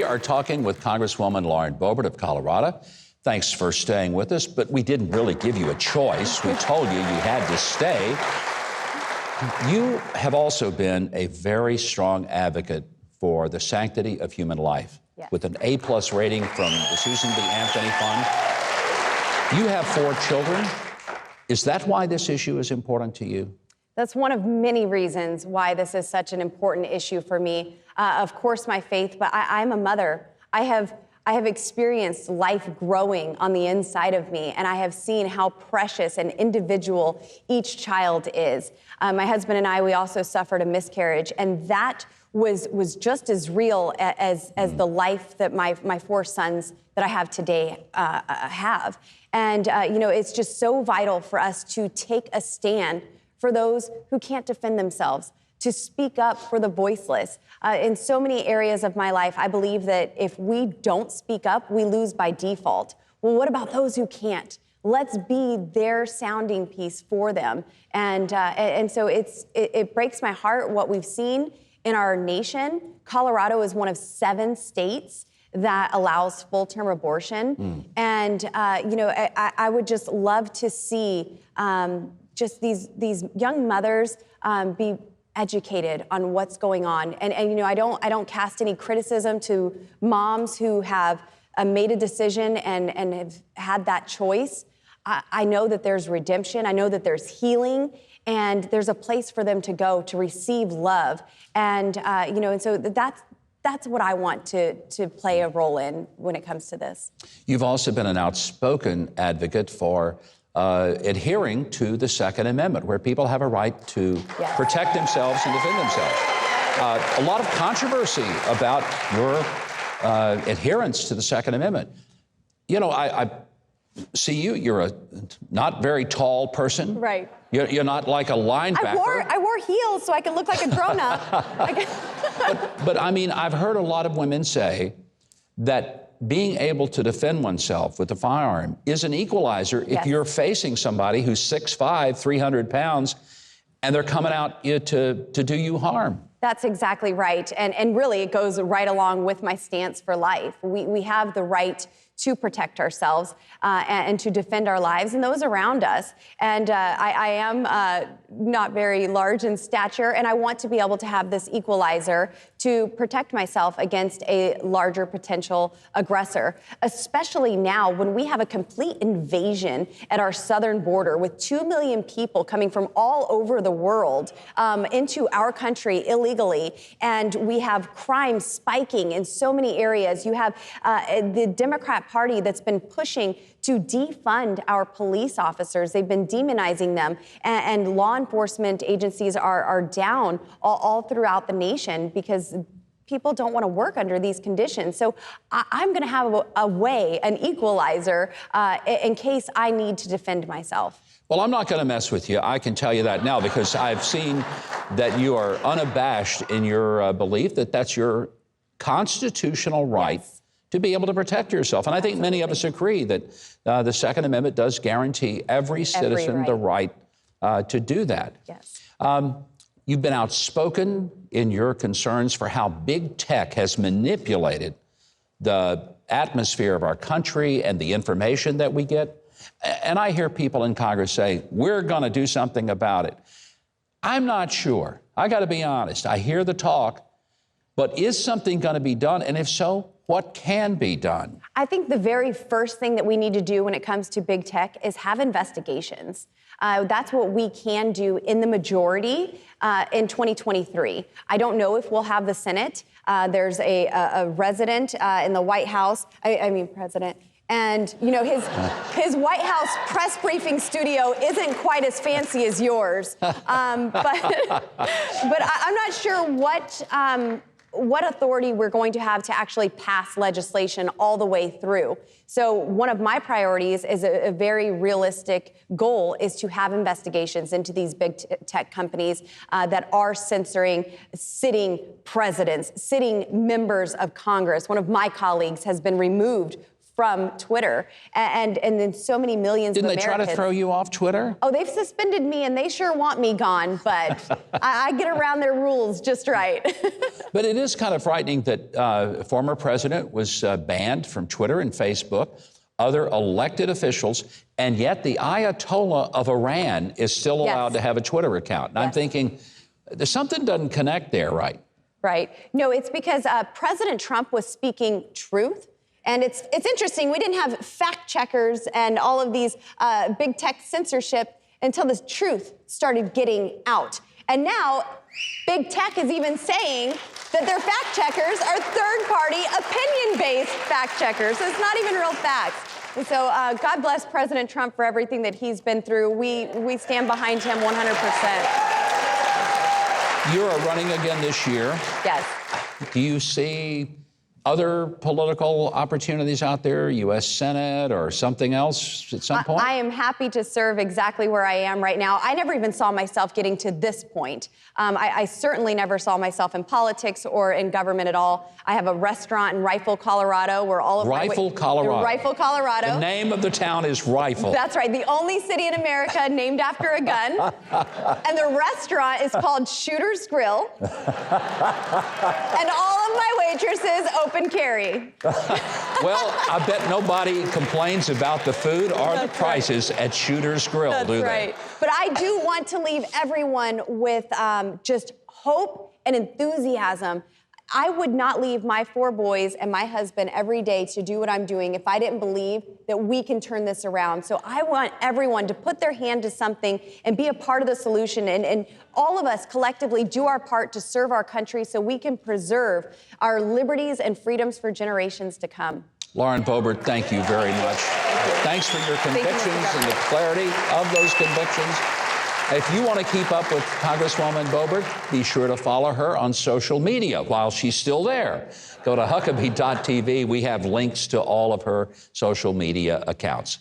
are talking with Congresswoman Lauren Boebert of Colorado. Thanks for staying with us, but we didn't really give you a choice. We told you had to stay. You have also been a very strong advocate for the sanctity of human life, with an A+ rating from the Susan B. Anthony Fund. You have 4 children. Is that why this issue is important to you? That's one of many reasons why this is such an important issue for me. Of course, my faith, but I'm a mother. I have experienced life growing on the inside of me, and I have seen how precious and individual each child is. My husband and I, we also suffered a miscarriage, and that was just as real as the life that my 4 sons that I have today have. And, it's just so vital for us to take a stand for those who can't defend themselves, to speak up for the voiceless. In so many areas of my life, I believe that if we don't speak up, we lose by default. Well, what about those who can't? Let's be their sounding piece for them. And so it breaks my heart what we've seen in our nation. Colorado is one of 7 states that allows full-term abortion. And, I would just love to see just these young mothers be educated on what's going on. And I don't cast any criticism to moms who have made a decision and have had that choice. I know that there's redemption. I know that there's healing, and there's a place for them to go to receive love. And, and so that's what I want to play a role in when it comes to this. You've also been an outspoken advocate for adhering to the Second Amendment, where people have a right to protect themselves and defend themselves. A lot of controversy about your adherence to the Second Amendment. I see you're a not very tall person. Right. You're not like a linebacker. I wore heels so I could look like a grown-up. But I mean, I've heard a lot of women say that being able to defend oneself with a firearm is an equalizer if you're facing somebody who's 6'5", 300 pounds, and they're coming out to do you harm. That's exactly right. And really, it goes right along with my stance for life. We have the right to protect ourselves and to defend our lives and those around us. And I am not very large in stature, and I want to be able to have this equalizer to protect myself against a larger potential aggressor, especially now when we have a complete invasion at our southern border with 2 million people coming from all over the world into our country illegally. And we have crime spiking in so many areas. You have the Democrat Party that's been pushing to defund our police officers. They've been demonizing them, and law enforcement agencies are down all throughout the nation because people don't want to work under these conditions. So I'm going to have a way, an equalizer, in case I need to defend myself. Well, I'm not going to mess with you. I can tell you that now, because I've seen that you are unabashed in your belief that that's your constitutional right to be able to protect yourself. And I think many of us agree that the Second Amendment does guarantee every citizen the right to do that. Yes. You've been outspoken in your concerns for how big tech has manipulated the atmosphere of our country and the information that we get. And I hear people in Congress say, we're going to do something about it. I'm not sure. I got to be honest. I hear the talk, but is something going to be done? And if so, what can be done? I think the very first thing that we need to do when it comes to big tech is have investigations. That's what we can do in the majority in 2023. I don't know if we'll have the Senate. There's a resident in the White House, president, and his White House press briefing studio isn't quite as fancy as yours. But I'm not sure what authority we're going to have to actually pass legislation all the way through. So one of my priorities is a very realistic goal is to have investigations into these big tech companies that are censoring sitting presidents, sitting members of Congress. One of my colleagues has been removed from Twitter, and then so many millions Didn't of they Americans. try to throw you off Twitter? Oh, they've suspended me, and they sure want me gone, but I get around their rules just right. But it is kind of frightening that former president was banned from Twitter and Facebook, other elected officials, and yet the Ayatollah of Iran is still allowed to have a Twitter account. And I'm thinking, there's something doesn't connect there, right? Right. No, it's because President Trump was speaking truth. And it's interesting, we didn't have fact checkers and all of these big tech censorship until the truth started getting out. And now, big tech is even saying that their fact checkers are third-party, opinion-based fact checkers. So it's not even real facts. And so God bless President Trump for everything that he's been through. We stand behind him 100%. You're running again this year. Yes. Do you see other political opportunities out there, U.S. Senate or something else at some point? I am happy to serve exactly where I am right now. I never even saw myself getting to this point. I certainly never saw myself in politics or in government at all. I have a restaurant in Rifle, Colorado, where all of Rifle, Colorado. Rifle, Colorado. The name of the town is Rifle. That's right, the only city in America named after a gun. And the restaurant is called Shooter's Grill. And all of my waitresses open carry. Well, I bet nobody complains about the food or the prices at Shooter's Grill, do they? That's right. But I do want to leave everyone with just hope and enthusiasm. I would not leave my 4 boys and my husband every day to do what I'm doing if I didn't believe that we can turn this around. So I want everyone to put their hand to something and be a part of the solution, and all of us collectively do our part to serve our country so we can preserve our liberties and freedoms for generations to come. Lauren Boebert, thank you very much. Thanks for your convictions and the clarity of those convictions. If you want to keep up with Congresswoman Boebert, be sure to follow her on social media while she's still there. Go to Huckabee.tv. We have links to all of her social media accounts.